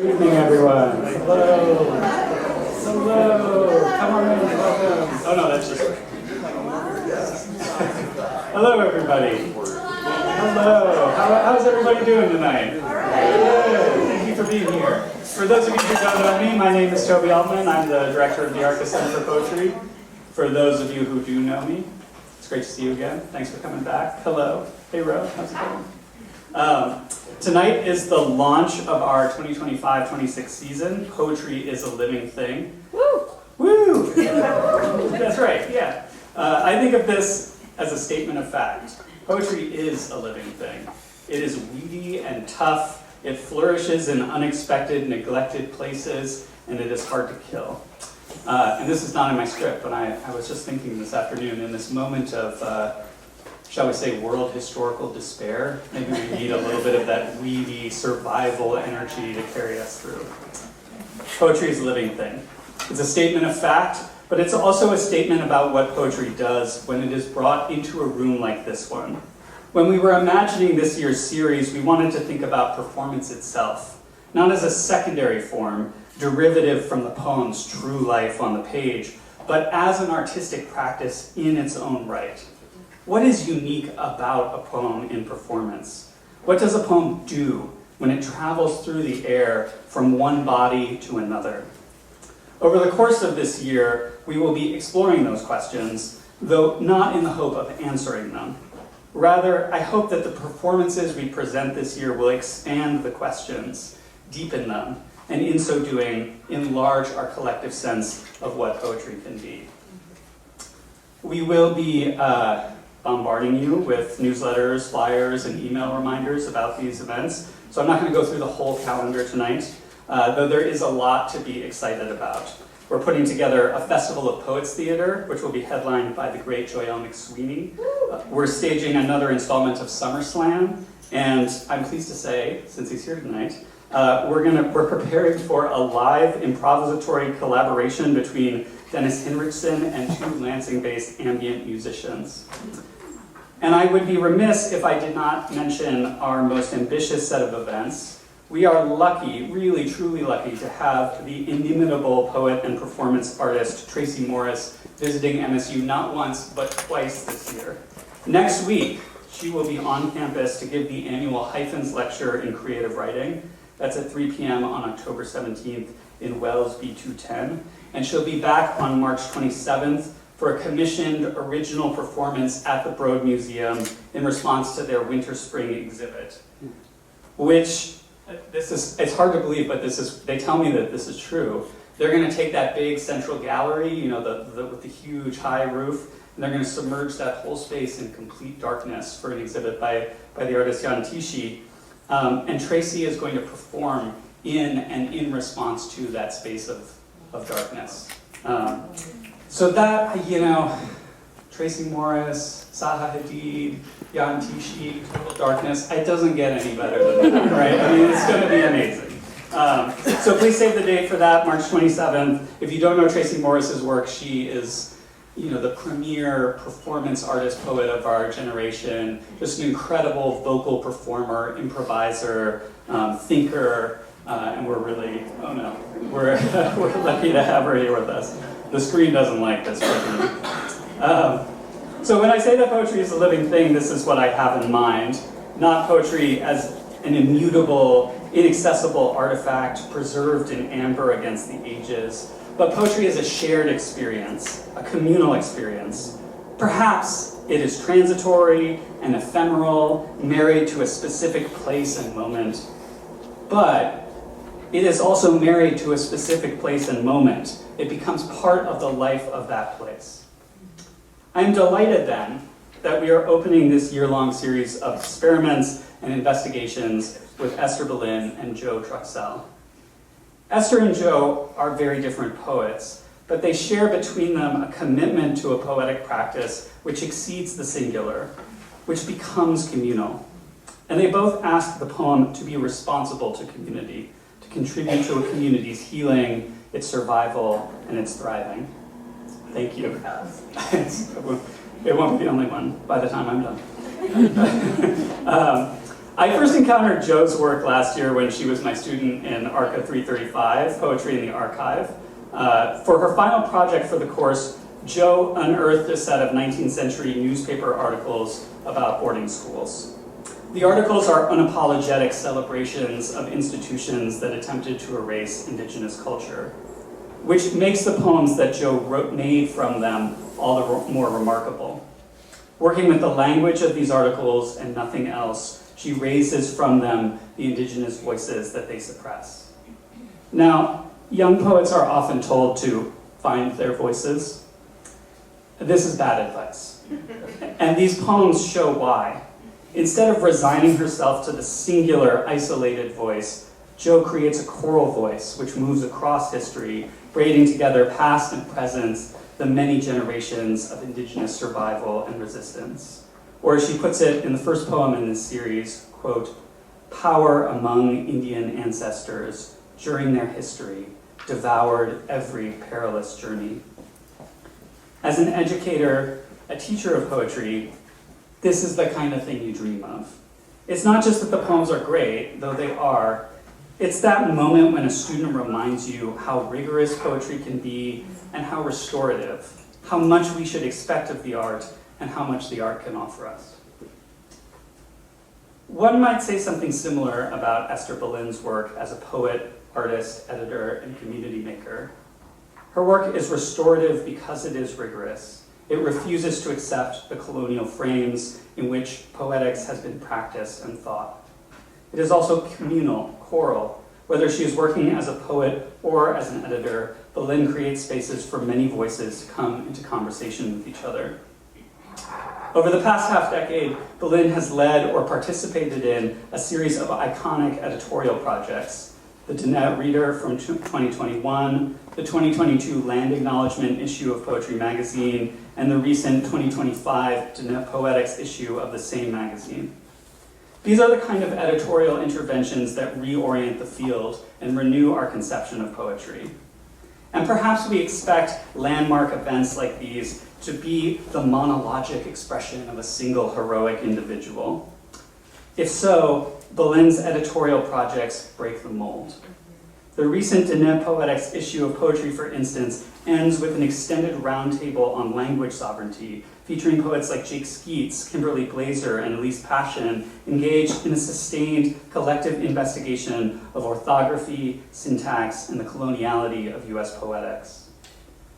Good evening, everyone. Hello. Hello. Come on in. Welcome. Oh, no, that's just... Hello, everybody. Hello. How's everybody doing tonight? Good. Thank you for being here. For those of you who don't know me, my name is Toby Altman. I'm the director of the RCAH Center for Poetry. For those of you who do know me, it's great to see you again. Thanks for coming back. Hello. Hey, Ro. How's it going? Tonight is the launch of our 2025-26 season, Poetry is a Living Thing. Woo! Woo! That's right, yeah. I think of this as a statement of fact. Poetry is a living thing. It is weedy and tough. It flourishes in unexpected, neglected places, and it is hard to kill. And this is not in my script, but I was just thinking this afternoon in this moment of shall we say, world historical despair. Maybe we need a little bit of that weedy survival energy to carry us through. Poetry is a living thing. It's a statement of fact, but it's also a statement about what poetry does when it is brought into a room like this one. When we were imagining this year's series, we wanted to think about performance itself, not as a secondary form, derivative from the poem's true life on the page, but as an artistic practice in its own right. What is unique about a poem in performance? What does a poem do when it travels through the air from one body to another? Over the course of this year, we will be exploring those questions, though not in the hope of answering them. Rather, I hope that the performances we present this year will expand the questions, deepen them, and in so doing, enlarge our collective sense of what poetry can be. We will be bombarding you with newsletters, flyers, and email reminders about these events. So I'm not going to go through the whole calendar tonight, though there is a lot to be excited about. We're putting together a Festival of Poets Theater, which will be headlined by the great Joelle McSweeney. We're staging another installment of SummerSlam, and I'm pleased to say, since he's here tonight, we're preparing for a live improvisatory collaboration between Dennis Hinrichsen and two Lansing-based ambient musicians. And I would be remiss if I did not mention our most ambitious set of events. We are lucky, really truly lucky, to have the inimitable poet and performance artist Tracy Morris visiting MSU not once, but twice this year. Next week, she will be on campus to give the annual Hyphens Lecture in Creative Writing. That's at 3 p.m. on October 17th in Wells B210. And she'll be back on March 27th for a commissioned original performance at the Broad Museum in response to their winter-spring exhibit. Which, it's hard to believe, but they tell me that this is true. They're going to take that big central gallery, you know, with the huge high roof, and they're going to submerge that whole space in complete darkness for an exhibit by the artist Jan Tichy. And Tracy is going to perform in and in response to that space of darkness. So that, you know, Tracy Morris, Zaha Hadid, Jan Tichy, Total Darkness, it doesn't get any better than that, right? I mean, it's going to be amazing. So please save the date for that, March 27th. If you don't know Tracy Morris's work, she is, you know, the premier performance artist poet of our generation, just an incredible vocal performer, improviser, thinker, and we're really, oh no, we're lucky to have her here with us. The screen doesn't like this. So when I say that poetry is a living thing, this is what I have in mind. Not poetry as an immutable, inaccessible artifact preserved in amber against the ages, but poetry is a shared experience, a communal experience. Perhaps it is transitory and ephemeral, married to a specific place and moment, but it is also married to a specific place and moment. It becomes part of the life of that place. I am delighted then that we are opening this year-long series of experiments and investigations with Esther Belin and Jo Troxell. Esther and Jo are very different poets, but they share between them a commitment to a poetic practice which exceeds the singular, which becomes communal. And they both ask the poem to be responsible to community, to contribute to a community's healing, its survival, and its thriving. Thank you. It won't be the only one by the time I'm done. I first encountered Jo's work last year when she was my student in ARCA 335, Poetry in the Archive. For her final project for the course, Jo unearthed a set of 19th century newspaper articles about boarding schools. The articles are unapologetic celebrations of institutions that attempted to erase indigenous culture, which makes the poems that Jo made from them all the more remarkable. Working with the language of these articles and nothing else, she raises from them the indigenous voices that they suppress. Now, young poets are often told to find their voices. This is bad advice. And these poems show why. Instead of resigning herself to the singular, isolated voice, Jo creates a choral voice which moves across history, braiding together past and present, the many generations of indigenous survival and resistance. Or as she puts it in the first poem in this series, quote, "Power among Indian ancestors during their history devoured every perilous journey." As an educator, a teacher of poetry, this is the kind of thing you dream of. It's not just that the poems are great, though they are. It's that moment when a student reminds you how rigorous poetry can be and how restorative, how much we should expect of the art and how much the art can offer us. One might say something similar about Esther Belin's work as a poet, artist, editor, and community maker. Her work is restorative because it is rigorous. It refuses to accept the colonial frames in which poetics has been practiced and thought. It is also communal, choral. Whether she is working as a poet or as an editor, Belin creates spaces for many voices to come into conversation with each other. Over the past half-decade, Belin has led or participated in a series of iconic editorial projects. The Diné Reader from 2021, the 2022 Land Acknowledgement issue of Poetry magazine, and the recent 2025 Diné Poetics issue of the same magazine. These are the kind of editorial interventions that reorient the field and renew our conception of poetry. And perhaps we expect landmark events like these to be the monologic expression of a single heroic individual. If so, Belin's editorial projects break the mold. The recent Diné Poetics issue of Poetry, for instance, ends with an extended roundtable on language sovereignty, featuring poets like Jake Skeets, Kimberly Blazer, and Elise Passion, engaged in a sustained collective investigation of orthography, syntax, and the coloniality of US poetics.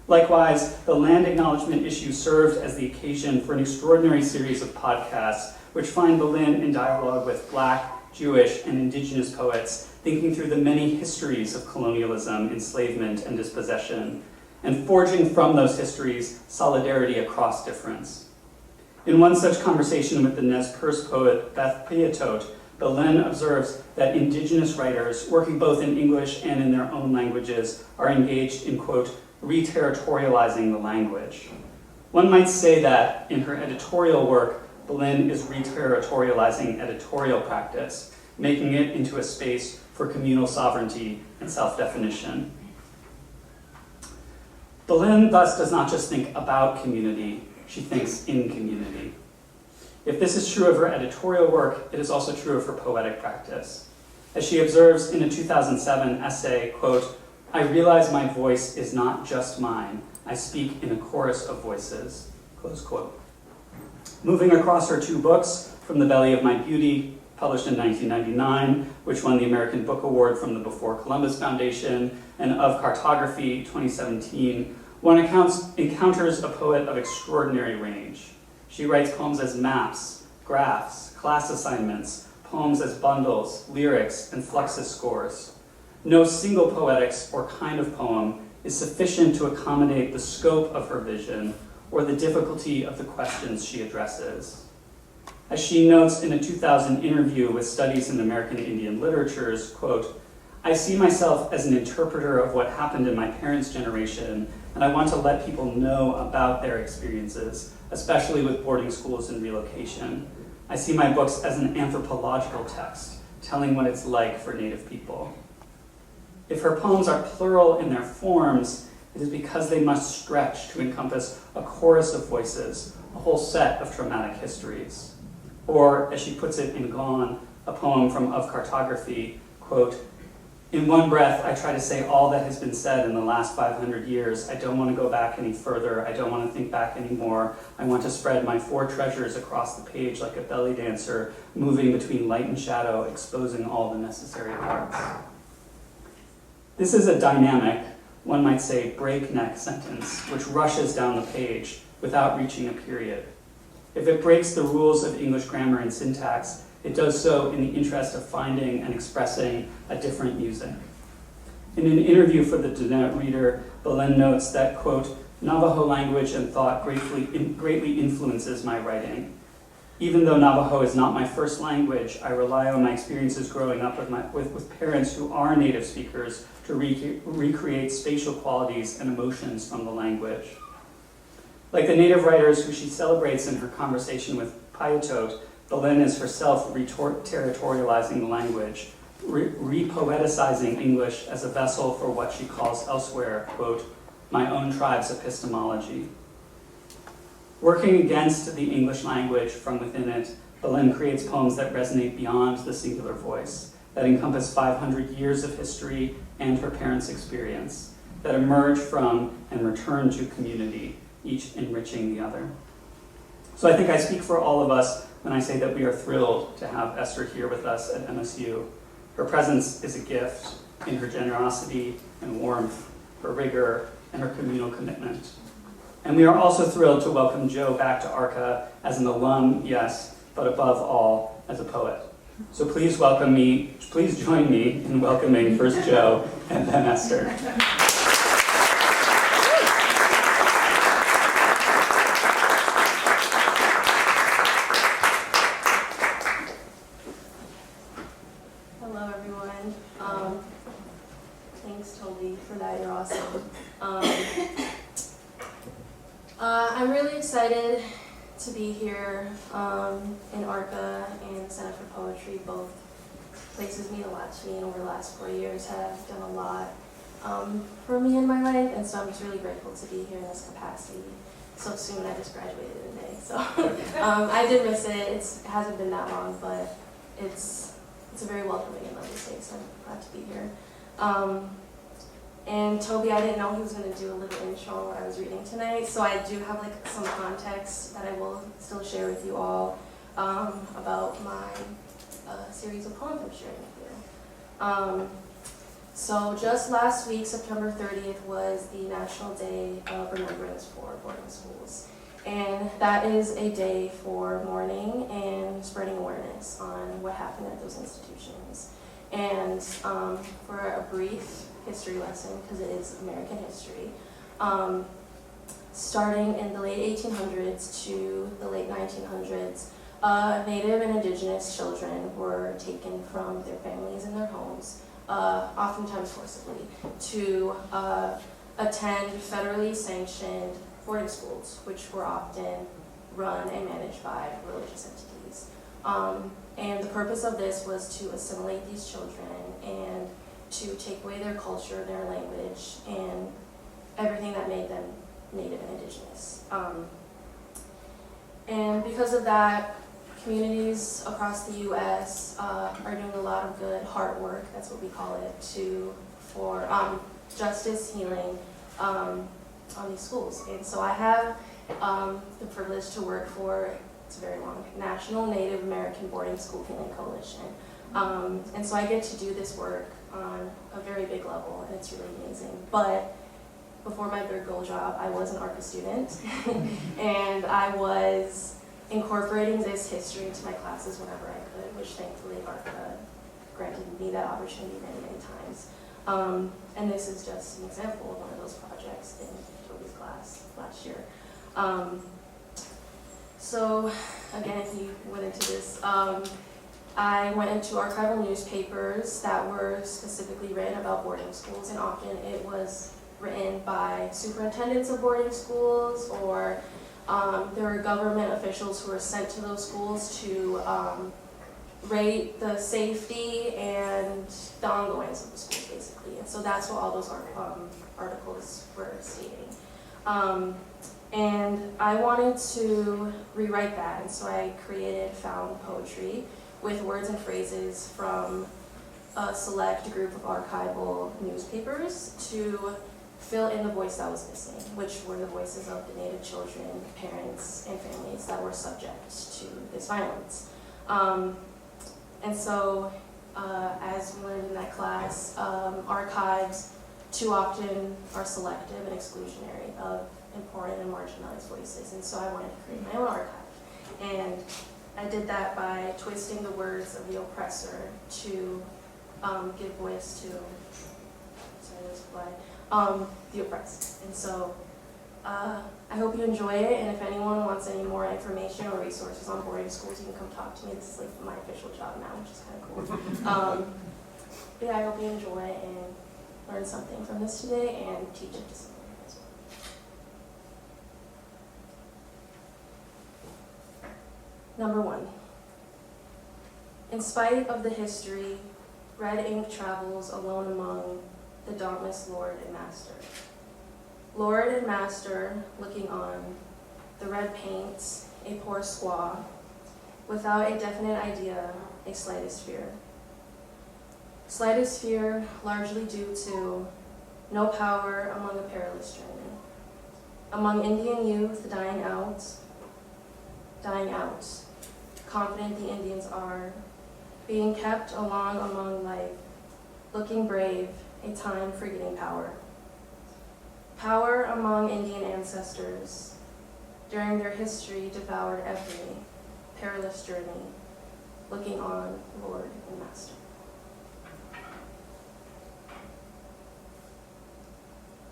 Likewise, the Land Acknowledgement issue served as the occasion for an extraordinary series of podcasts which find Belin in dialogue with Black, Jewish, and Indigenous poets, thinking through the many histories of colonialism, enslavement, and dispossession, and forging from those histories solidarity across difference. In one such conversation with the Nez Perce poet Beth Piatot, Belin observes that Indigenous writers, working both in English and in their own languages, are engaged in, quote, re-territorializing the language. One might say that in her editorial work, Belin is re-territorializing editorial practice, making it into a space for communal sovereignty and self-definition. Belin thus does not just think about community, she thinks in community. If this is true of her editorial work, it is also true of her poetic practice. As she observes in a 2007 essay, quote, "I realize my voice is not just mine. I speak in a chorus of voices," close quote. Moving across her two books, From the Belly of My Beauty, published in 1999, which won the American Book Award from the Before Columbus Foundation, and Of Cartography, 2017, one encounters a poet of extraordinary range. She writes poems as maps, graphs, class assignments, poems as bundles, lyrics, and fluxus scores. No single poetics or kind of poem is sufficient to accommodate the scope of her vision or the difficulty of the questions she addresses. As she notes in a 2000 interview with Studies in American Indian Literatures, quote, "I see myself as an interpreter of what happened in my parents' generation, and I want to let people know about their experiences, especially with boarding schools and relocation. I see my books as an anthropological text, telling what it's like for Native people." If her poems are plural in their forms, it is because they must stretch to encompass a chorus of voices, a whole set of traumatic histories. Or, as she puts it in Gone, a poem from Of Cartography, quote, "In one breath, I try to say all that has been said in the last 500 years. I don't want to go back any further. I don't want to think back anymore. I want to spread my four treasures across the page like a belly dancer, moving between light and shadow, exposing all the necessary parts." This is a dynamic, one might say breakneck sentence, which rushes down the page without reaching a period. If it breaks the rules of English grammar and syntax, it does so in the interest of finding and expressing a different music. In an interview for the Denote Reader, Belin notes that, quote, "Navajo language and thought greatly influences my writing. Even though Navajo is not my first language, I rely on my experiences growing up with parents who are native speakers to recreate spatial qualities and emotions from the language." Like the native writers who she celebrates in her conversation with Paiutot, Belin is herself territorializing the language, repoeticizing English as a vessel for what she calls elsewhere, quote, "my own tribe's epistemology." Working against the English language from within it, Belin creates poems that resonate beyond the singular voice, that encompass 500 years of history and her parents' experience, that emerge from and return to community, each enriching the other. So I think I speak for all of us when I say that we are thrilled to have Esther here with us at MSU. Her presence is a gift in her generosity and warmth, her rigor, and her communal commitment. And we are also thrilled to welcome Jo back to ARCA as an alum, yes, but above all, as a poet. So please join me in welcoming first Jo and then Esther. Hello, everyone. Thanks, Toby, for that. You're awesome. I'm really excited to be here in ARCA and the Center for Poetry. Both places mean a lot to me, and over the last 4 years have done a lot for me in my life, and so I'm just really grateful to be here in this capacity so soon. I just graduated in May, so I did miss it. It hasn't been that long, but it's a very welcoming and lovely space, so I'm glad to be here. And Toby, I didn't know he was going to do a little intro what I was reading tonight, so I do have like some context that I will still share with you all about my series of poems I'm sharing with you. So just last week, September 30th, was the National Day of Remembrance for Boarding Schools. And that is a day for mourning and spreading awareness on what happened at those institutions. And for a brief history lesson, because it is American history, starting in the late 1800s to the late 1900s, Native and Indigenous children were taken from their families and their homes, oftentimes forcibly, to attend federally sanctioned boarding schools, which were often run and managed by religious entities. And the purpose of this was to assimilate these children and to take away their culture, their language, and everything that made them Native and Indigenous. And because of that, communities across the U.S. Are doing a lot of good heart work, that's what we call it, for justice, healing, on these schools. And so I have the privilege to work for, it's very long, National Native American Boarding School Healing Coalition. And so I get to do this work on a very big level, and it's really amazing. But before my third goal job, I was an ARCA student, and I was incorporating this history into my classes whenever I could, which thankfully ARCA granted me that opportunity many, many times. And this is just an example of one of those projects in Toby's class last year. So again, if you went into this, I went into archival newspapers that were specifically written about boarding schools, and often it was written by superintendents of boarding schools, or there were government officials who were sent to those schools to rate the safety and the ongoings of the schools, basically. And so that's what all those articles were stating. And I wanted to rewrite that, and so I created Found Poetry, with words and phrases from a select group of archival newspapers to fill in the voice that was missing, which were the voices of the Native children, parents, and families that were subject to this violence. And so, as we learned in that class, archives too often are selective and exclusionary of important and marginalized voices, and so I wanted to create my own archive. And I did that by twisting the words of the oppressor to give voice to, the oppressed. And so I hope you enjoy it, and if anyone wants any more information or resources on boarding schools, you can come talk to me. This is like my official job now, which is kind of cool. But yeah, I hope you enjoy and learn something from this today and teach it to someone as well. Number 1. In spite of the history, red ink travels alone among the dauntless Lord and Master. Lord and Master, looking on, the red paints, a poor squaw, without a definite idea, a slightest fear. Slightest fear, largely due to no power among a perilous journey. Among Indian youth dying out, confident the Indians are, being kept along among life, looking brave, a time for getting power. Power among Indian ancestors, during their history devoured every perilous journey, looking on Lord and Master.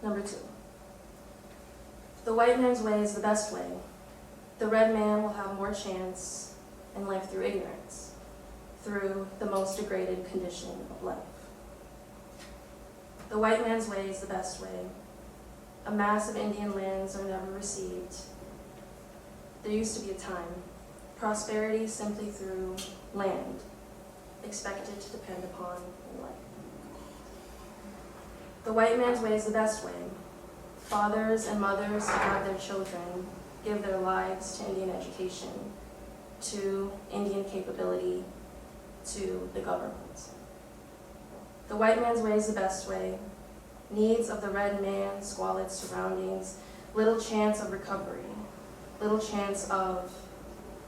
Number 2. The white man's way is the best way. The red man will have more chance in life through ignorance, through the most degraded condition of life. The white man's way is the best way. A mass of Indian lands are never received. There used to be a time, prosperity simply through land, expected to depend upon life. The white man's way is the best way. Fathers and mothers to have their children give their lives to Indian education, to Indian capability, to the government. The white man's way is the best way. Needs of the red man, squalid surroundings, little chance of recovery, little chance of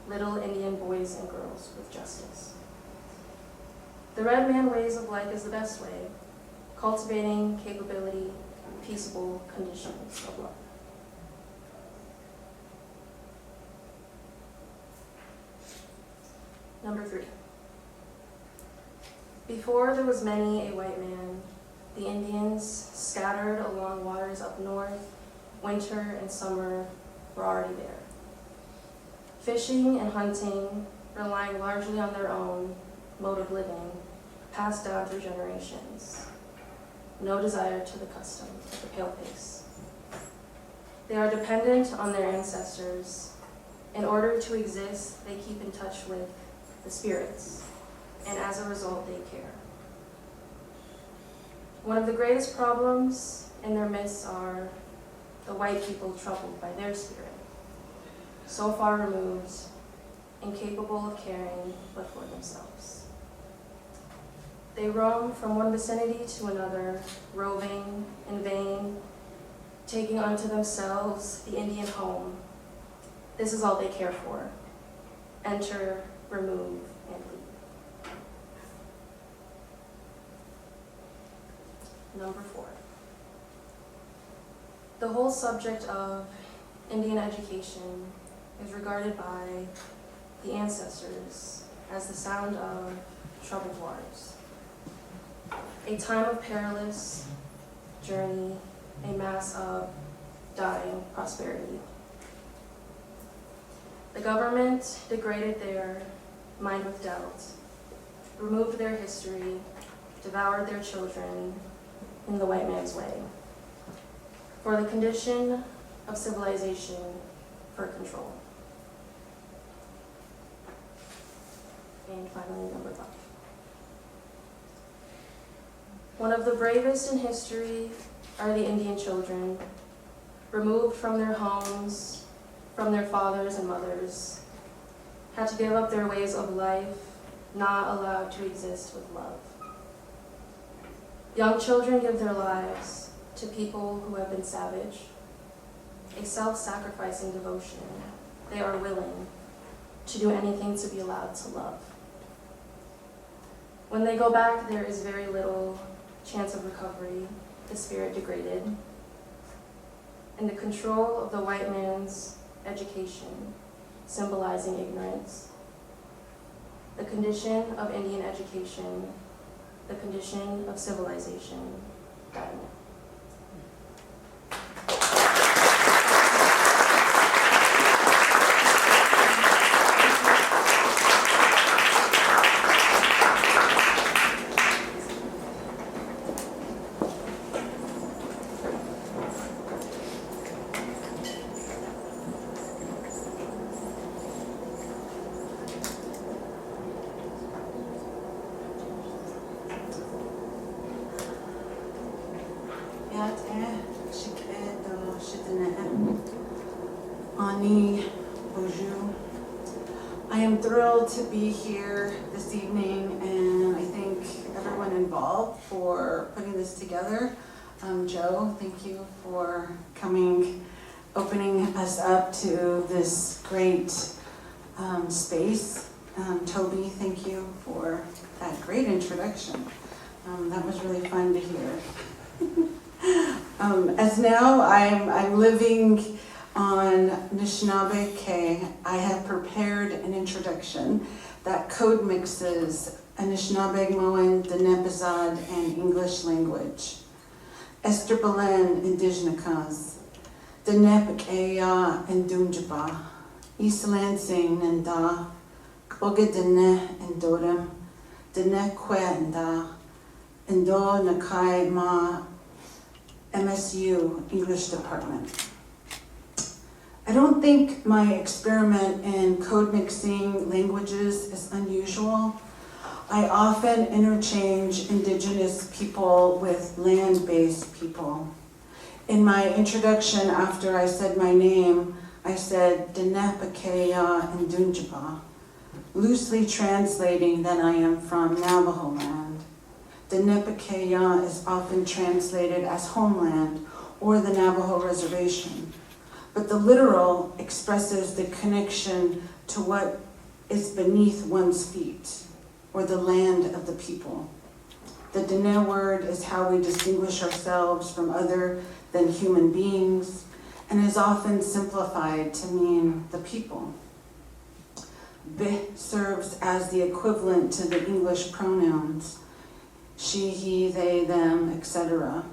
little Indian boys and girls with justice. The red man ways of life is the best way, cultivating capability, peaceable conditions of life. Number 3. Before there was many a white man, the Indians, scattered along waters up north, winter and summer were already there. Fishing and hunting, relying largely on their own mode of living, passed down through generations. No desire to the custom of the pale face. They are dependent on their ancestors. In order to exist, they keep in touch with the spirits, and as a result, they care. One of the greatest problems in their midst are the white people troubled by their spirit, so far removed, incapable of caring but for themselves. They roam from one vicinity to another, roving in vain, taking unto themselves the Indian home. This is all they care for. Enter, remove, and leave. Number 4. The whole subject of Indian education is regarded by the ancestors as the sound of troubled waters. A time of perilous journey, a mass of dying prosperity. The government degraded their mind with doubt, removed their history, devoured their children in the white man's way, for the condition of civilization, for control. And finally, number 5. One of the bravest in history are the Indian children, removed from their homes, from their fathers and mothers, had to give up their ways of life, not allowed to exist with love. Young children give their lives to people who have been savage, a self-sacrificing devotion. They are willing to do anything to be allowed to love. When they go back, there is very little chance of recovery, the spirit degraded, and the control of the white man's education, symbolizing ignorance, the condition of Indian education, the condition of civilization, done. I am thrilled to be here this evening, and I thank everyone involved for putting this together. Jo, thank you for coming, opening us up to this great space. Toby, thank you for that great introduction. That was really fun to hear. As now I'm living on Anishinaabe, I have prepared an introduction that code mixes Anishinaabe-Moan, Denebizad, and English language. Esther Belin, Indigenous, Deneb-Aya, and Dunjaba, East Lansing, and Da, Oga Dene, and Dodem, Dene Kwe, and Da, and Do Nakai Ma, MSU, English Department. I don't think my experiment in code mixing languages is unusual. I often interchange Indigenous people with land-based people. In my introduction, after I said my name, I said Denepakeya and Dunjaba, loosely translating that I am from Navajo land. Denepakeya is often translated as homeland or the Navajo reservation, but the literal expresses the connection to what is beneath one's feet, or the land of the people. The Dene word is how we distinguish ourselves from other than human beings, and is often simplified to mean the people. Be serves as the equivalent to the English pronouns, she, he, they, them, etc.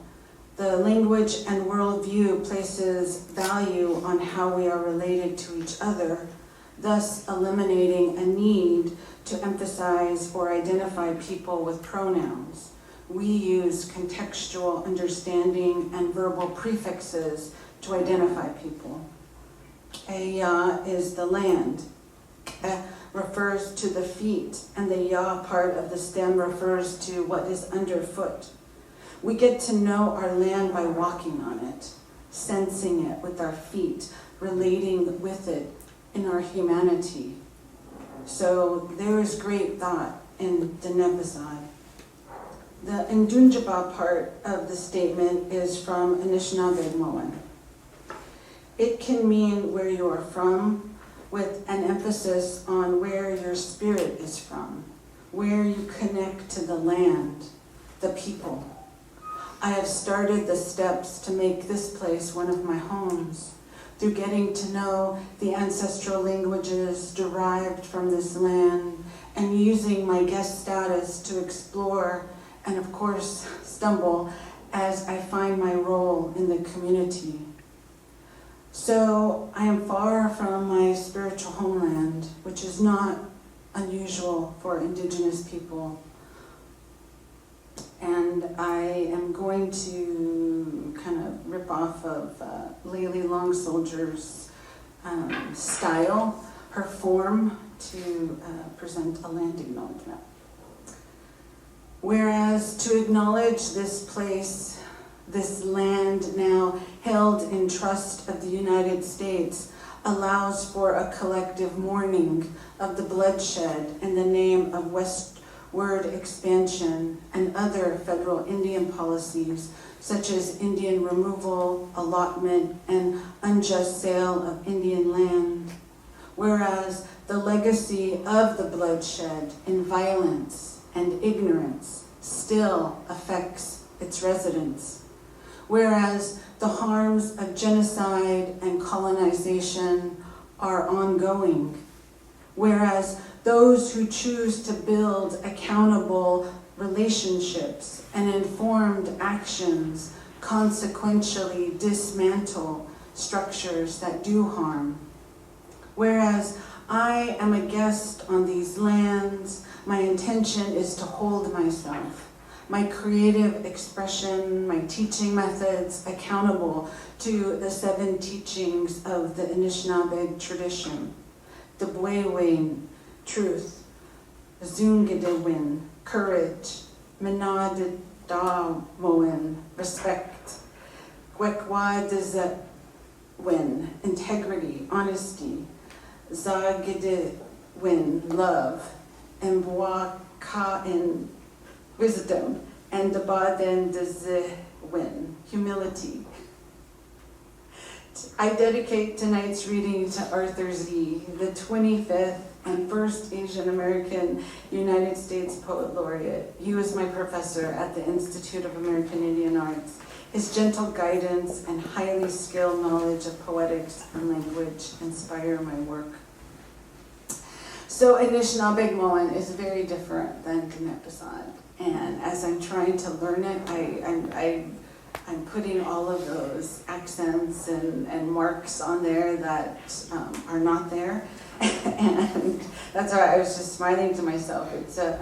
The language and worldview places value on how we are related to each other, thus eliminating a need to emphasize or identify people with pronouns. We use contextual understanding and verbal prefixes to identify people. Eya is the land. Ke refers to the feet, and the ya part of the stem refers to what is underfoot. We get to know our land by walking on it, sensing it with our feet, relating with it in our humanity. So there is great thought in Denebizad. The Ndunjaba part of the statement is from Anishinaabe-Moan. It can mean where you are from, with an emphasis on where your spirit is from, where you connect to the land, the people. I have started the steps to make this place one of my homes, through getting to know the ancestral languages derived from this land, and using my guest status to explore and of course stumble as I find my role in the community. So I am far from my spiritual homeland, which is not unusual for Indigenous people. And I am going to kind of rip off of Layli Long Soldier's style, her form, to present a land acknowledgement. Whereas to acknowledge this place, this land now held in trust of the United States, allows for a collective mourning of the bloodshed in the name of westward expansion and other federal Indian policies, such as Indian removal, allotment, and unjust sale of Indian land. Whereas the legacy of the bloodshed in violence and ignorance still affects its residents. Whereas the harms of genocide and colonization are ongoing. Whereas those who choose to build accountable relationships and informed actions consequentially dismantle structures that do harm. Whereas I am a guest on these lands, my intention is to hold myself, my creative expression, my teaching methods accountable to the 7 teachings of the Anishinaabe tradition: the Bwewin, truth; Zungidewin, courage; Menadidawin, respect; Gwekwadizawin, integrity, honesty; Zagidewin, love; and Bwakain, wisdom; and Dabadendizewin, humility. I dedicate tonight's reading to Arthur Z., the 25th and first Asian American United States Poet Laureate. He was my professor at the Institute of American Indian Arts. His gentle guidance and highly skilled knowledge of poetics and language inspire my work. So Anishinaabeg is very different than Dinepasad. And as I'm trying to learn it, I'm putting all of those accents and marks on there that are not there. And that's why I was just smiling to myself. It's a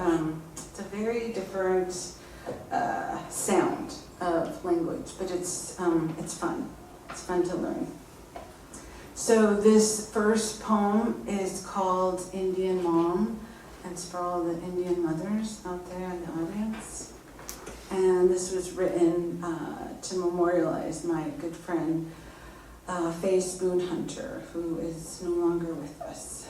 very different sound of language, but it's fun. It's fun to learn. So this first poem is called Indian Mom. It's for all the Indian mothers out there in the audience. And this was written to memorialize my good friend, Faye Spoon Hunter, who is no longer with us.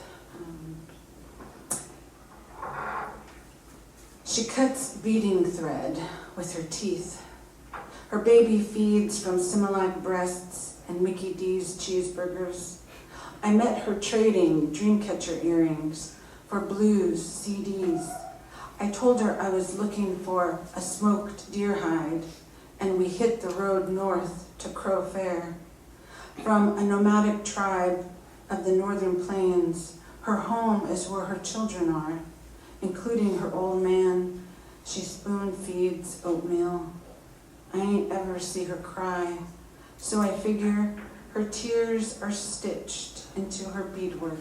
She cuts beading thread with her teeth. Her baby feeds from Similac breasts and Mickey D's cheeseburgers. I met her trading Dreamcatcher earrings for blues CDs. I told her I was looking for a smoked deer hide, and we hit the road north to Crow Fair. From a nomadic tribe of the northern plains, her home is where her children are, including her old man. She spoon feeds oatmeal. I ain't ever see her cry, so I figure her tears are stitched into her beadwork,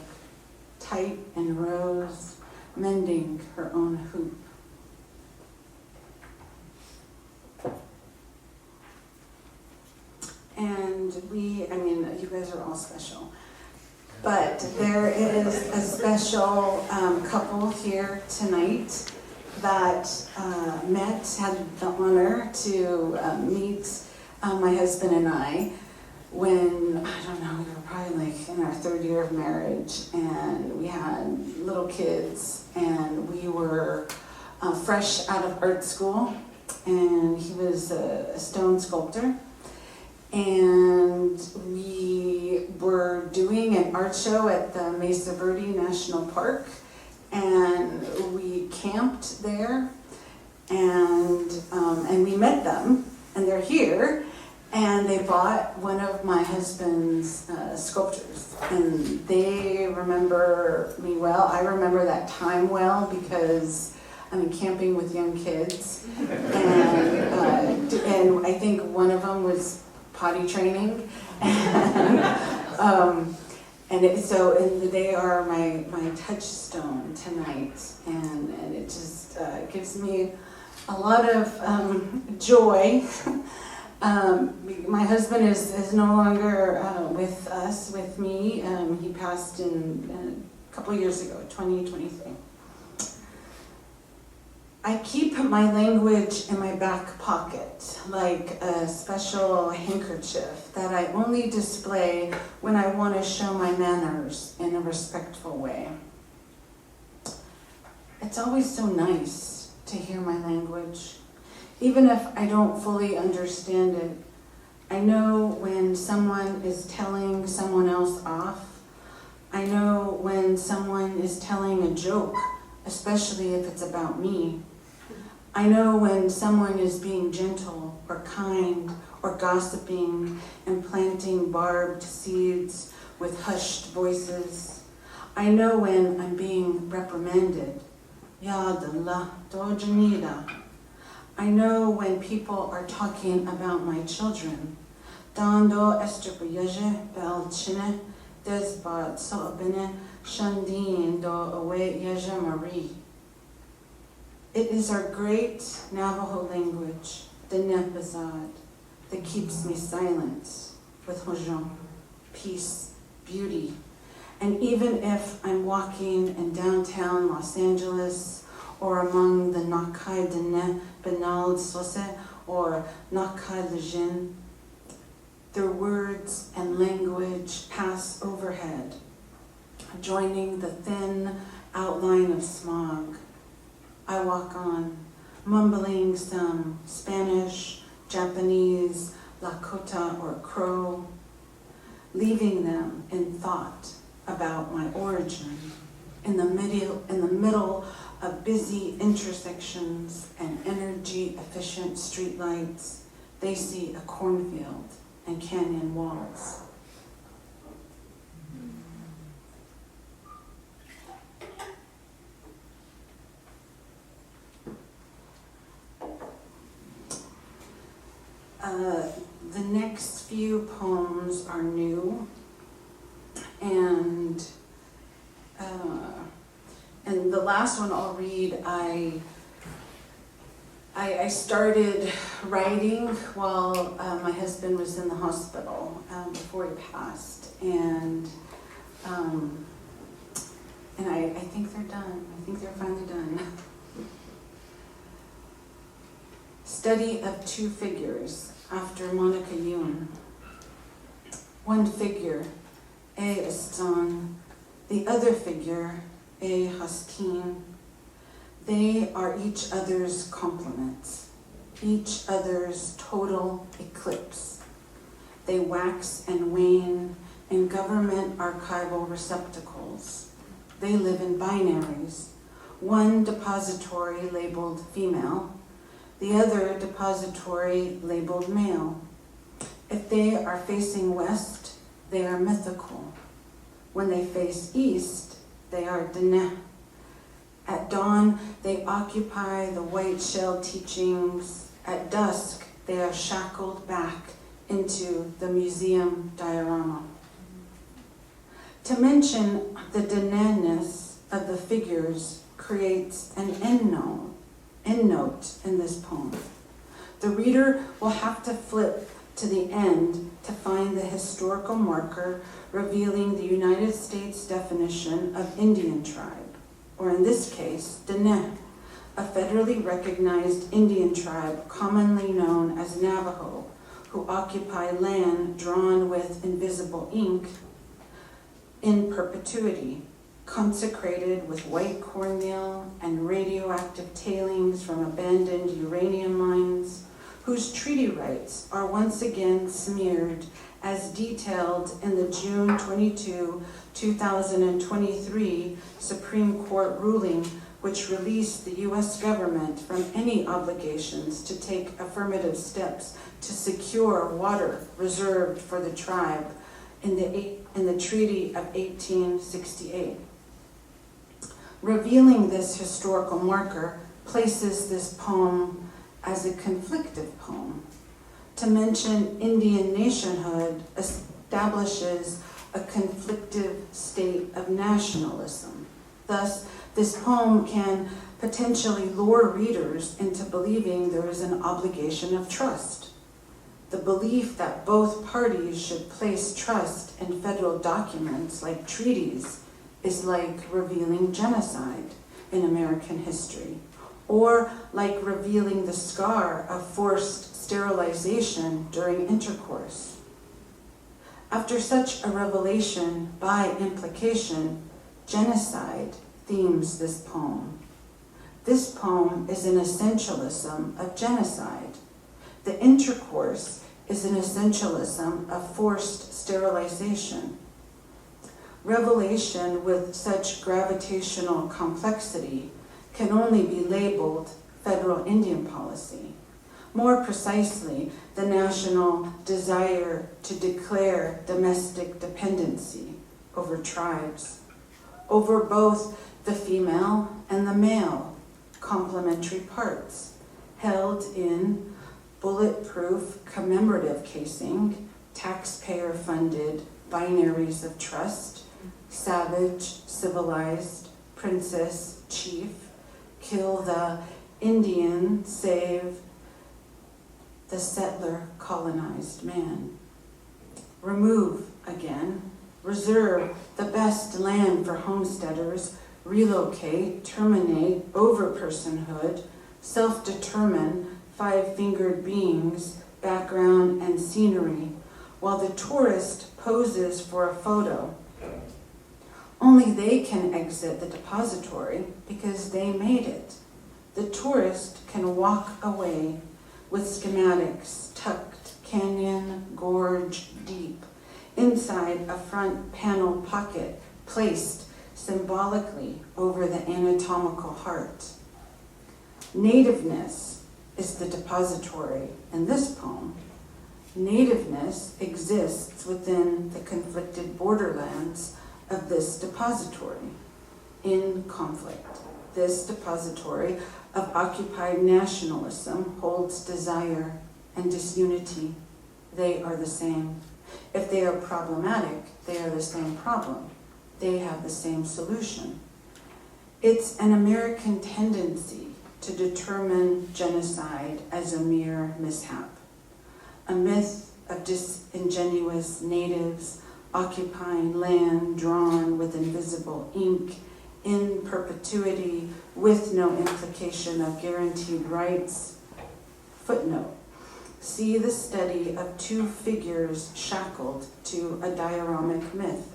tight in rows, mending her own hoop. And you guys are all special. But there is a special couple here tonight that had the honor to meet my husband and I when, I don't know, we were probably like in our 3rd year of marriage, and we had little kids, and we were fresh out of art school, and he was a stone sculptor. And we were doing an art show at the Mesa Verde National Park, and we camped there, and we met them, and they're here, and they bought one of my husband's sculptures, and they remember me well. I remember that time well because I'm camping with young kids, and I think one of them was potty training, and they are my touchstone tonight, and it just gives me a lot of joy. My husband is no longer with me. He passed in a couple years ago, 2023. I keep my language in my back pocket, like a special handkerchief that I only display when I want to show my manners in a respectful way. It's always so nice to hear my language, even if I don't fully understand it. I know when someone is telling someone else off. I know when someone is telling a joke, especially if it's about me. I know when someone is being gentle or kind or gossiping and planting barbed seeds with hushed voices. I know when I'm being reprimanded. Yadallah dojanida. I know when people are talking about my children. Dando Esther Belin desbat so'abine shandin do away yaja Marie. It is our great Navajo language, the Nepazad, that keeps me silent with Hojong, peace, beauty. And even if I'm walking in downtown Los Angeles or among the Nakai Dene Benald Sose or Nakai Lejin, their words and language pass overhead, joining the thin outline of smog. I walk on, mumbling some Spanish, Japanese, Lakota, or Crow, leaving them in thought about my origin in the middle of busy intersections and energy-efficient streetlights. They see a cornfield and canyon walls. The next few poems are new, and the last one I'll read, I started writing while my husband was in the hospital before he passed, and I think they're done. I think they're finally done. Study of two figures after Monica Yoon. One figure, A. Eston, the other figure, A. Haskin. They are each other's complements, each other's total eclipse. They wax and wane in government archival receptacles. They live in binaries, one depository labeled female, the other depository labeled male. If they are facing west, they are mythical. When they face east, they are Dene. At dawn, they occupy the white shell teachings. At dusk, they are shackled back into the museum diorama. To mention the Dene-ness of the figures creates an endnote in this poem. The reader will have to flip to the end to find the historical marker revealing the United States definition of Indian tribe, or in this case, Dene, a federally recognized Indian tribe commonly known as Navajo, who occupy land drawn with invisible ink in perpetuity, consecrated with white cornmeal and radioactive tailings from abandoned uranium mines, whose treaty rights are once again smeared as detailed in the June 22, 2023 Supreme Court ruling, which released the U.S. government from any obligations to take affirmative steps to secure water reserved for the tribe in the Treaty of 1868. Revealing this historical marker places this poem as a conflictive poem. To mention Indian nationhood establishes a conflictive state of nationalism. Thus, this poem can potentially lure readers into believing there is an obligation of trust. The belief that both parties should place trust in federal documents like treaties is like revealing genocide in American history, or like revealing the scar of forced sterilization during intercourse. After such a revelation, by implication, genocide themes this poem. This poem is an essentialism of genocide. The intercourse is an essentialism of forced sterilization. Revelation with such gravitational complexity can only be labeled federal Indian policy. More precisely, the national desire to declare domestic dependency over tribes, over both the female and the male complementary parts, held in bulletproof commemorative casing, taxpayer-funded binaries of trust, savage, civilized, princess, chief, kill the Indian, save the settler colonized man. Remove again, reserve the best land for homesteaders, relocate, terminate over personhood, self-determine, five-fingered beings, background and scenery, while the tourist poses for a photo. Only they can exit the depository because they made it. The tourist can walk away with schematics tucked canyon, gorge deep, inside a front panel pocket placed symbolically over the anatomical heart. Nativeness is the depository in this poem. Nativeness exists within the conflicted borderlands of this depository, in conflict. This depository of occupied nationalism holds desire and disunity. They are the same. If they are problematic, they are the same problem. They have the same solution. It's an American tendency to determine genocide as a mere mishap, a myth of disingenuous natives occupying land drawn with invisible ink in perpetuity with no implication of guaranteed rights. Footnote: see the study of two figures shackled to a dioramic myth.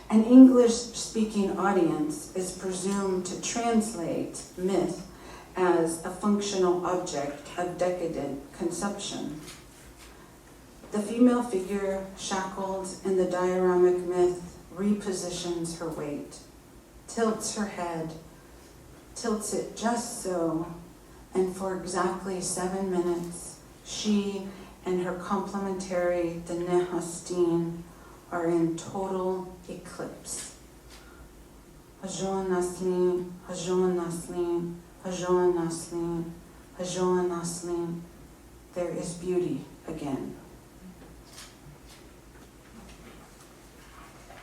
An English-speaking audience is presumed to translate myth as a functional object of decadent conception. The female figure shackled in the dioramic myth repositions her weight, tilts her head, tilts it just so, and for exactly 7 minutes, she and her complementary Denehastine are in total eclipse. Hajon Naslin, Hajon Naslin, Hajon Naslin, Hajon Naslin. There is beauty again.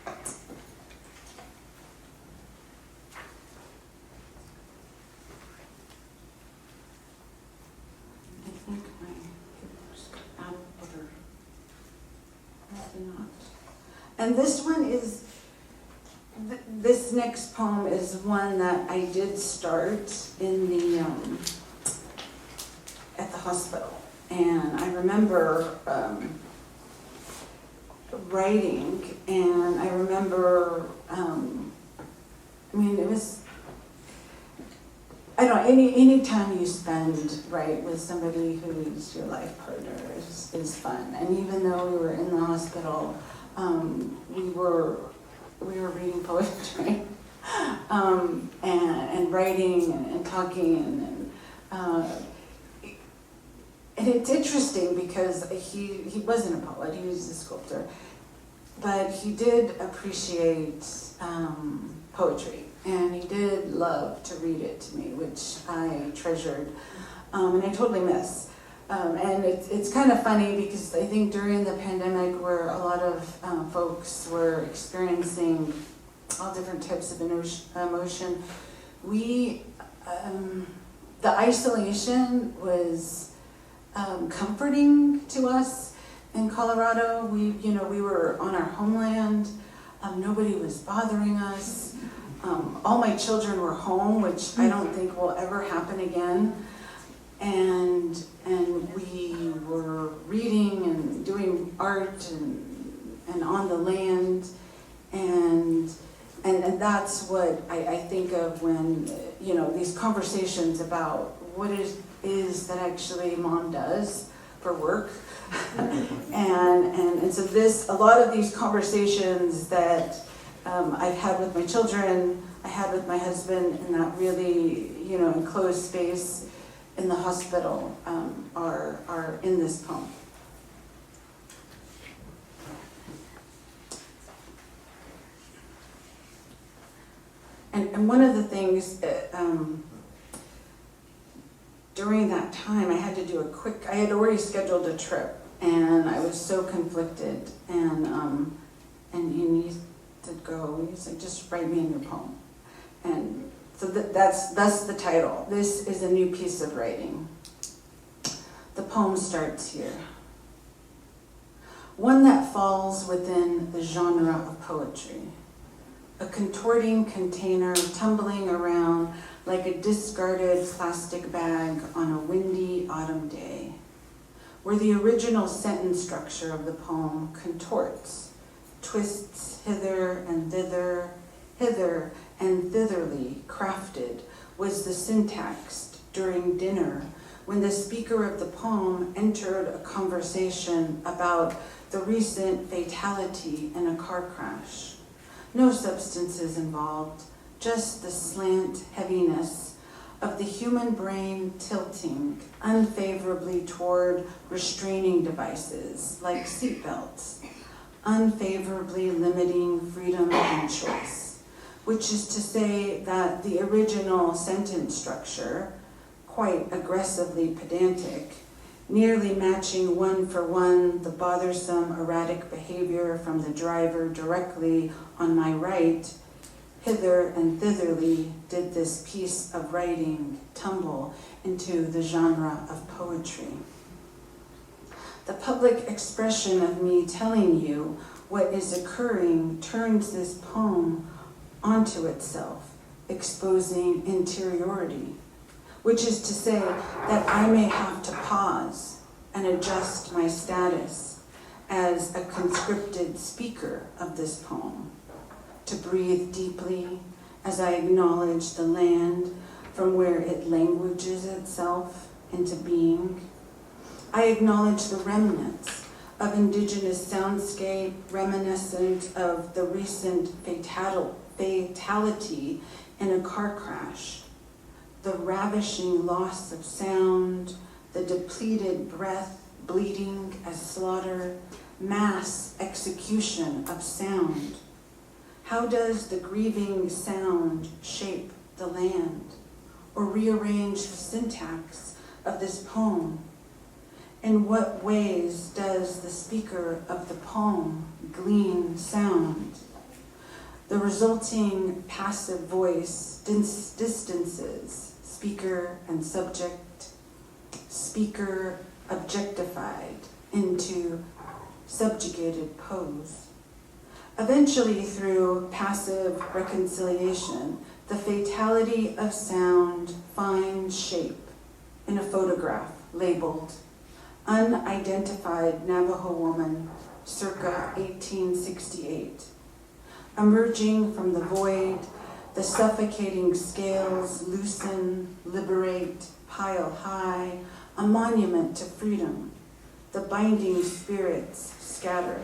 I think my papers got out of order. Maybe not. And this one is, this next poem is one that I did start in the, at the hospital. And I remember writing, and I remember, it was, I don't know, any time you spend, right, with somebody who's your life partner is fun. And even though we were in the hospital, we were reading poetry, and writing and talking, and it's interesting because he wasn't a poet, he was a sculptor, but he did appreciate poetry, and he did love to read it to me, which I treasured, and I totally miss. And it's kind of funny because I think during the pandemic, where a lot of folks were experiencing all different types of emotion, the isolation was comforting to us in Colorado. We were on our homeland. Nobody was bothering us. all my children were home, which I don't think will ever happen again. And we were reading and doing art and on the land, and that's what I think of when, you know, these conversations about what it is that actually mom does for work. and so a lot of these conversations that I've had with my children, I had with my husband in that really, you know, enclosed space in the hospital, are in this poem. And one of the things during that time, I had to do I had already scheduled a trip, and I was so conflicted, and he said, go, he's like, just write me a new poem. And so that's the title. This is a new piece of writing. The poem starts here. One that falls within the genre of poetry. A contorting container tumbling around like a discarded plastic bag on a windy autumn day, where the original sentence structure of the poem contorts, twists hither and thither, hither and thitherly crafted was the syntax during dinner when the speaker of the poem entered a conversation about the recent fatality in a car crash. No substances involved, just the slant heaviness of the human brain tilting unfavorably toward restraining devices like seatbelts, unfavorably limiting freedom and choice, which is to say that the original sentence structure, quite aggressively pedantic, nearly matching one for one the bothersome erratic behavior from the driver directly on my right, hither and thitherly did this piece of writing tumble into the genre of poetry. The public expression of me telling you what is occurring turns this poem onto itself, exposing interiority, which is to say that I may have to pause and adjust my status as a conscripted speaker of this poem, to breathe deeply as I acknowledge the land from where it languages itself into being. I acknowledge the remnants of indigenous soundscape reminiscent of the recent fatality in a car crash, the ravishing loss of sound, the depleted breath bleeding as slaughter, mass execution of sound. How does the grieving sound shape the land or rearrange the syntax of this poem? In what ways does the speaker of the poem glean sound? The resulting passive voice distances speaker and subject, speaker objectified into subjugated pose. Eventually, through passive reconciliation, the fatality of sound finds shape in a photograph labeled Unidentified Navajo Woman, circa 1868. Emerging from the void, the suffocating scales loosen, liberate, pile high, a monument to freedom. The binding spirits scatter,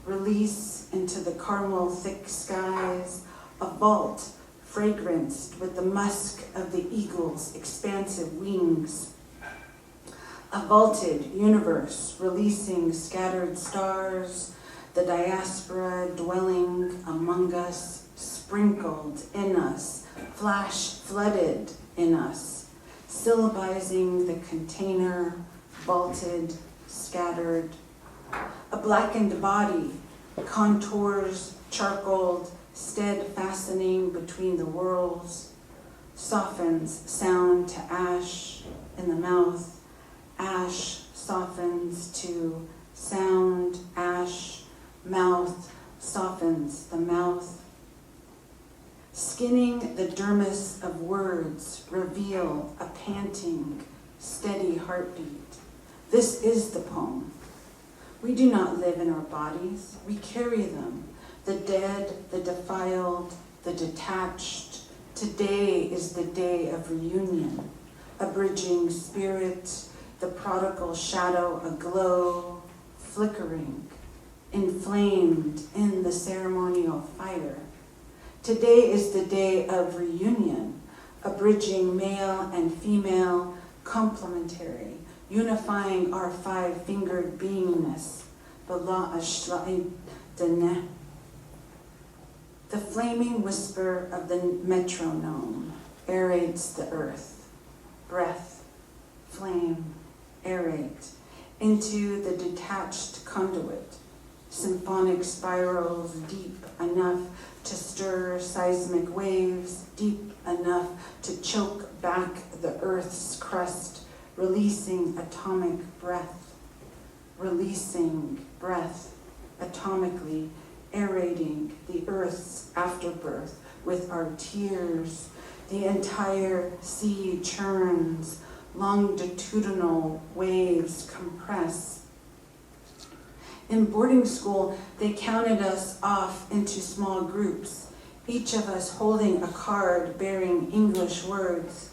release into the caramel thick skies, a vault fragranced with the musk of the eagle's expansive wings. A vaulted universe releasing scattered stars, the diaspora dwelling among us, sprinkled in us, flash flooded in us, syllabizing the container, vaulted, scattered. A blackened body, contours charcoaled, stead fastening between the worlds, softens sound to ash in the mouth, ash softens to sound, ash, mouth softens the mouth. skinning the dermis of words, reveal a panting, steady heartbeat. This is the poem. We do not live in our bodies, we carry them, the dead, the defiled, the detached. Today is the day of reunion, a bridging spirit, the prodigal shadow aglow, flickering, inflamed in the ceremonial fire. Today is the day of reunion, a bridging male and female, complementary, unifying our five-fingered beingness. The flaming whisper of the metronome aerates the earth. Breath, flame, aerate into the detached conduit. Symphonic spirals deep enough to stir seismic waves, deep enough to choke back the earth's crust, releasing atomic breath, releasing breath atomically, aerating the earth's afterbirth with our tears. The entire sea churns, longitudinal waves compress. In boarding school, they counted us off into small groups, each of us holding a card bearing English words: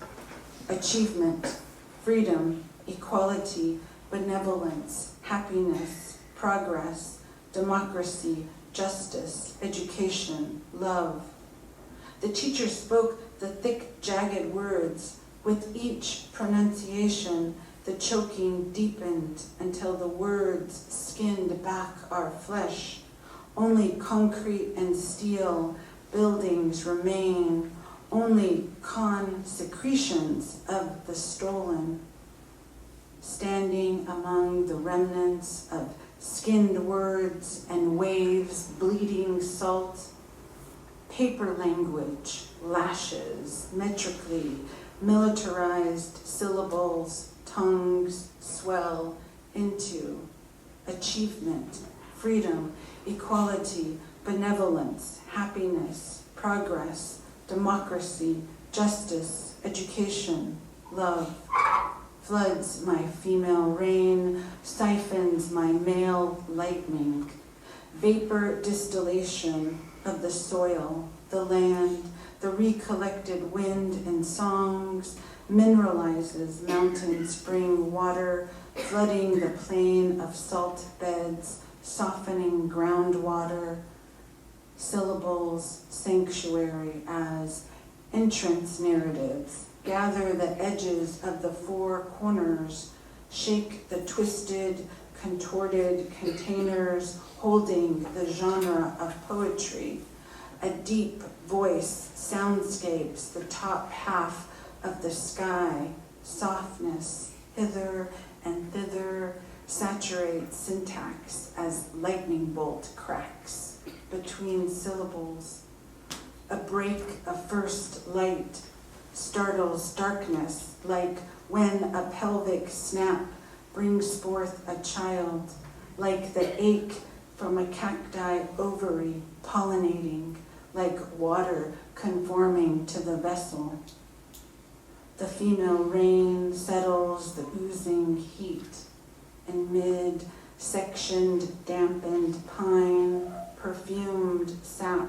achievement, freedom, equality, benevolence, happiness, progress, democracy, justice, education, love. The teacher spoke the thick, jagged words. With each pronunciation, the choking deepened until the words skinned back our flesh. Only concrete and steel buildings remain, only consecrations of the stolen. Standing among the remnants of skinned words and waves, bleeding salt, paper language lashes metrically, militarized syllables, tongues swell into achievement, freedom, equality, benevolence, happiness, progress, democracy, justice, education, love. Floods my female rain, siphons my male lightning. Vapor distillation of the soil, the land, the recollected wind in songs, mineralizes mountain spring water, flooding the plain of salt beds, softening groundwater, syllables, sanctuary as entrance narratives. Gather the edges of the four corners, shake the twisted, contorted containers holding the genre of poetry. A deep voice soundscapes the top half of the sky, softness, hither and thither, saturates syntax as lightning bolt cracks between syllables. A break of first light startles darkness like when a pelvic snap brings forth a child, like the ache from a cacti ovary pollinating, like water conforming to the vessel. The female rain settles the oozing heat in mid-sectioned, dampened pine, perfumed sap,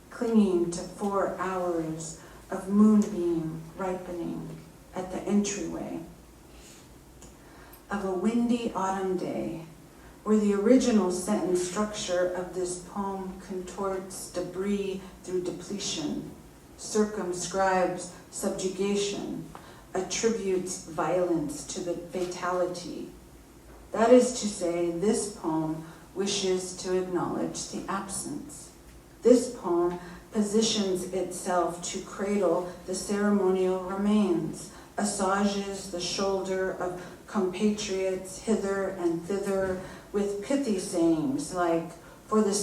clinging to 4 hours of moonbeam ripening at the entryway of a windy autumn day, where the original sentence structure of this poem contorts debris through depletion, circumscribes subjugation, attributes violence to the fatality. That is to say, this poem wishes to acknowledge the absence. This poem positions itself to cradle the ceremonial remains, assuages the shoulder of compatriots hither and thither with pithy sayings like, for the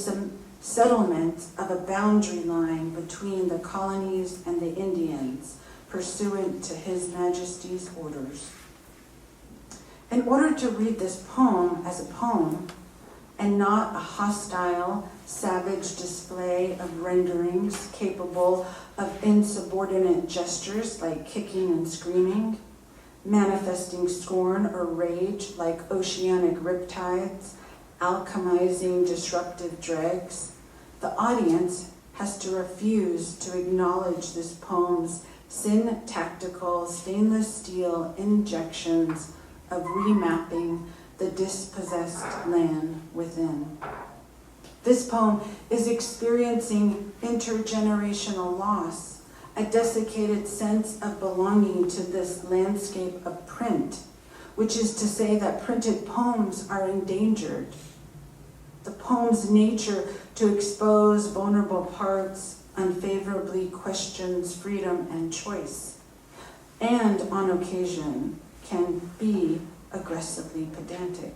settlement of a boundary line between the colonies and the Indians, pursuant to His Majesty's orders. In order to read this poem as a poem, and not a hostile, savage display of renderings capable of insubordinate gestures like kicking and screaming, manifesting scorn or rage like oceanic riptides, alchemizing disruptive dregs. The audience has to refuse to acknowledge this poem's syntactical stainless steel injections of remapping the dispossessed land within. This poem is experiencing intergenerational loss, a desiccated sense of belonging to this landscape of print, which is to say that printed poems are endangered. The poem's nature to expose vulnerable parts unfavorably questions freedom and choice, and on occasion can be aggressively pedantic,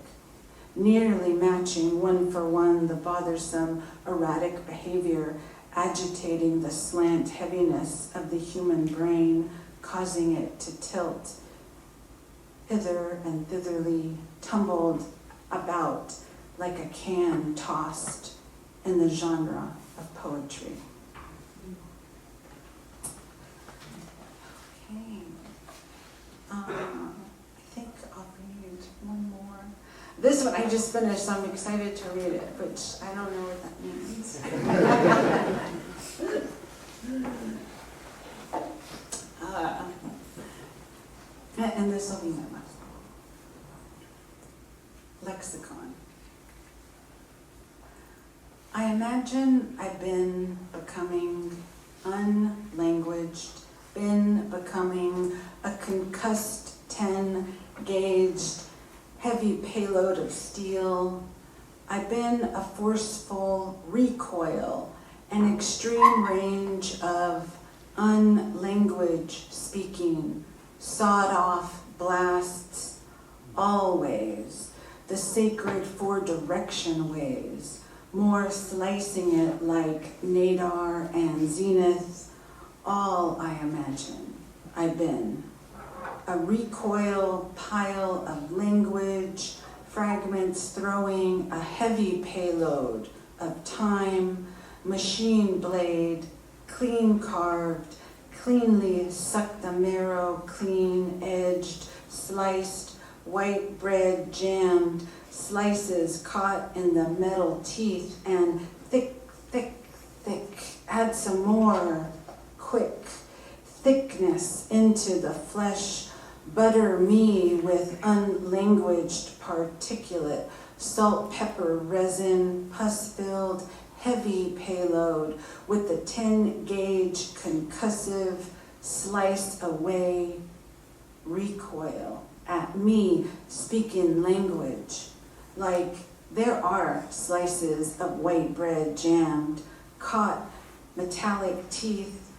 nearly matching one for one the bothersome, erratic behavior agitating the slant heaviness of the human brain, causing it to tilt hither and thitherly, tumbled about like a can tossed in the genre of poetry. Okay. I think I'll read one more. This one I just finished, so I'm excited to read it, which I don't know what that means. And this will be my last one. Lexicon. I imagine I've been becoming unlanguaged, been becoming a concussed 10-gauged heavy payload of steel. I've been a forceful recoil, an extreme range of unlanguage speaking, sawed-off blasts, always, the sacred four-direction ways, more slicing it like nadar and zenith, all I imagine I've been. A recoil pile of language, fragments throwing a heavy payload of time, machine blade, clean carved, cleanly sucked the marrow, clean edged, sliced, white bread jammed, slices caught in the metal teeth, and thick, thick, thick, add some more, quick, thickness into the flesh, butter me with unlanguaged particulate, salt, pepper, resin, pus-filled, heavy payload with the 10-gauge concussive slice away recoil at me speaking language, like there are slices of white bread jammed, caught metallic teeth,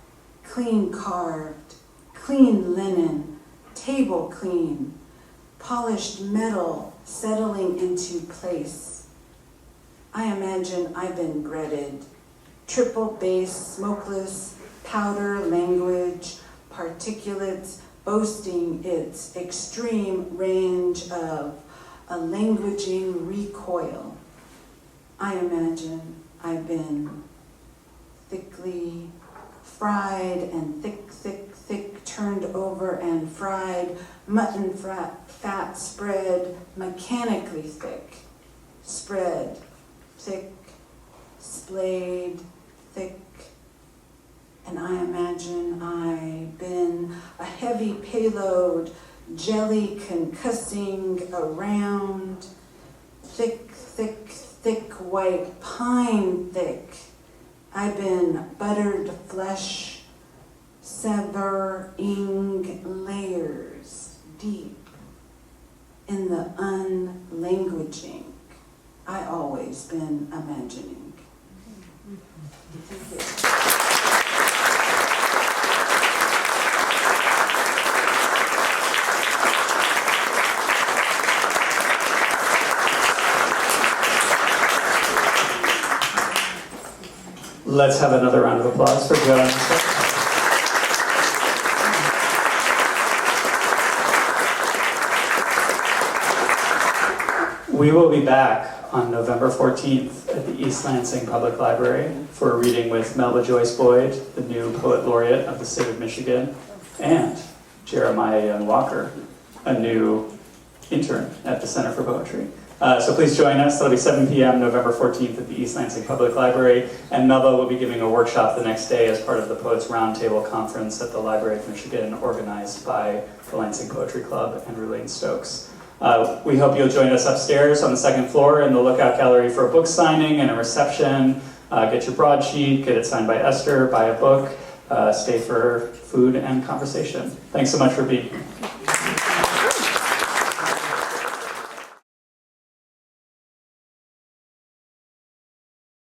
clean carved, clean linen, table clean, polished metal settling into place. I imagine I've been breaded, triple bass, smokeless, powder language, particulates boasting its extreme range of a languaging recoil. I imagine I've been thickly fried and thick, thick, thick, turned over and fried, mutton fat spread, mechanically thick, spread, thick, splayed, thick, and I imagine I've been a heavy payload, jelly concussing around, thick, thick, thick, white pine thick. I've been buttered flesh, severing layers deep in the unlanguaging I always been imagining. Thank you. Let's have another round of applause for Jo. We will be back on November 14th at the East Lansing Public Library for a reading with Melba Joyce Boyd, the new Poet Laureate of the state of Michigan, and Jeremiah Young Walker, a new intern at the Center for Poetry. So please join us. That'll be 7 p.m. November 14th at the East Lansing Public Library. And Melba will be giving a workshop the next day as part of the Poets Roundtable Conference at the Library of Michigan, organized by the Lansing Poetry Club and Ruane Stokes. We hope you'll join us upstairs on the second floor in the Lookout Gallery for a book signing and a reception. Get your broadsheet, get it signed by Esther, buy a book, stay for food and conversation. Thanks so much for being here.